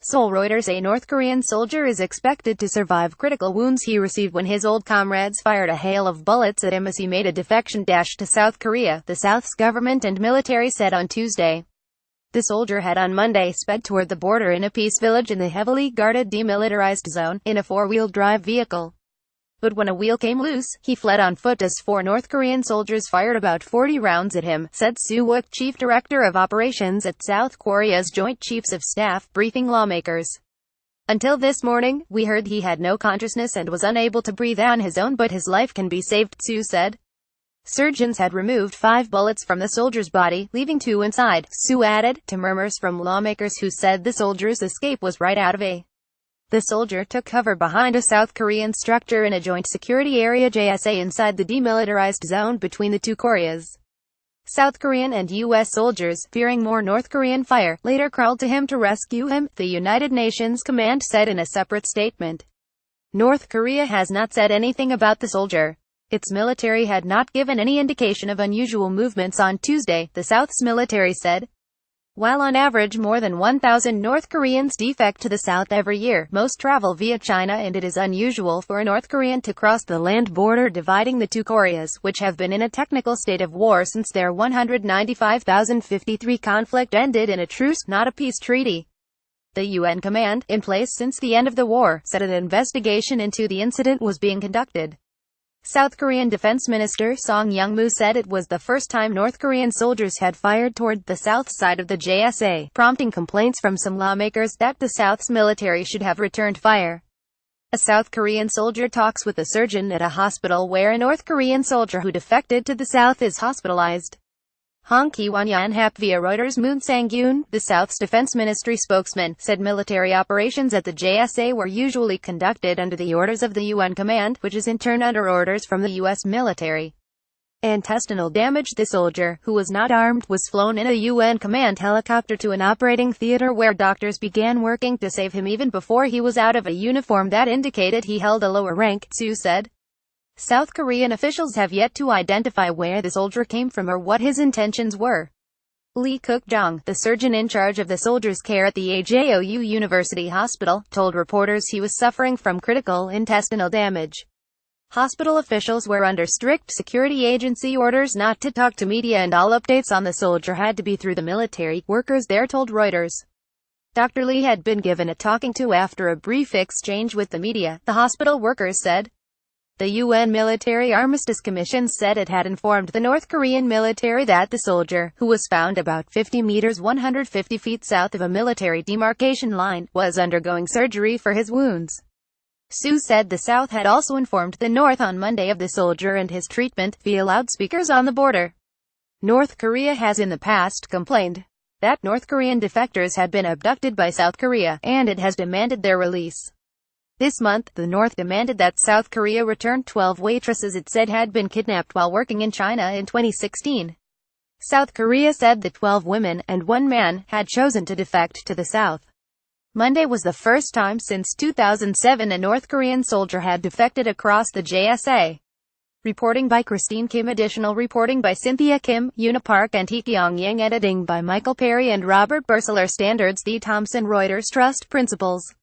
Seoul. Reuters. A North Korean soldier is expected to survive critical wounds he received when his old comrades fired a hail of bullets at him as he made a defection dash to South Korea, the South's government and military said on Tuesday. The soldier had on Monday sped toward the border in a peace village in the heavily guarded demilitarized zone, in a four-wheel drive vehicle. But when a wheel came loose, he fled on foot as 4 North Korean soldiers fired about 40 rounds at him, said Suh Wook, chief director of operations at South Korea's Joint Chiefs of Staff, briefing lawmakers. Until this morning, we heard he had no consciousness and was unable to breathe on his own, but his life can be saved, Suh said. Surgeons had removed 5 bullets from the soldier's body, leaving 2 inside, Suh added, to murmurs from lawmakers who said the soldier's escape was right out of a. The soldier took cover behind a South Korean structure in a joint security area JSA inside the demilitarized zone between the two Koreas. South Korean and U.S. soldiers, fearing more North Korean fire, later crawled to him to rescue him, the United Nations command said in a separate statement. North Korea has not said anything about the soldier. Its military had not given any indication of unusual movements on Tuesday, the South's military said. While on average more than 1,000 North Koreans defect to the South every year, most travel via China, and it is unusual for a North Korean to cross the land border dividing the two Koreas, which have been in a technical state of war since their 195,053 conflict ended in a truce, not a peace treaty. The UN command, in place since the end of the war, said an investigation into the incident was being conducted. South Korean Defense Minister Song Young-moo said it was the first time North Korean soldiers had fired toward the south side of the JSA, prompting complaints from some lawmakers that the South's military should have returned fire. A South Korean soldier talks with a surgeon at a hospital where a North Korean soldier who defected to the South is hospitalized. Hong Ki-wan Hap via Reuters. Moon Sang-yoon, the South's defense ministry spokesman, said military operations at the JSA were usually conducted under the orders of the UN command, which is in turn under orders from the U.S. military. Intestinal damage. The soldier, who was not armed, was flown in a UN command helicopter to an operating theater where doctors began working to save him even before he was out of a uniform that indicated he held a lower rank, Suh said. South Korean officials have yet to identify where the soldier came from or what his intentions were. Lee Kook-jong, the surgeon in charge of the soldier's care at the AJOU University Hospital, told reporters he was suffering from critical intestinal damage. Hospital officials were under strict security agency orders not to talk to media, and all updates on the soldier had to be through the military, workers there told Reuters. Dr. Lee had been given a talking to after a brief exchange with the media, the hospital workers said. The UN Military Armistice Commission said it had informed the North Korean military that the soldier, who was found about 50 meters 150 feet south of a military demarcation line, was undergoing surgery for his wounds. Suh said the South had also informed the North on Monday of the soldier and his treatment, via loudspeakers on the border. North Korea has in the past complained that North Korean defectors had been abducted by South Korea, and it has demanded their release. This month, the North demanded that South Korea return 12 waitresses it said had been kidnapped while working in China in 2016. South Korea said the 12 women, and 1 man, had chosen to defect to the South. Monday was the first time since 2007 a North Korean soldier had defected across the JSA. Reporting by Christine Kim. Additional reporting by Cynthia Kim, Una Park and Hee Kyung-yang. Editing by Michael Perry and Robert Bursler. Standards D. Thompson. Reuters. Trust Principles.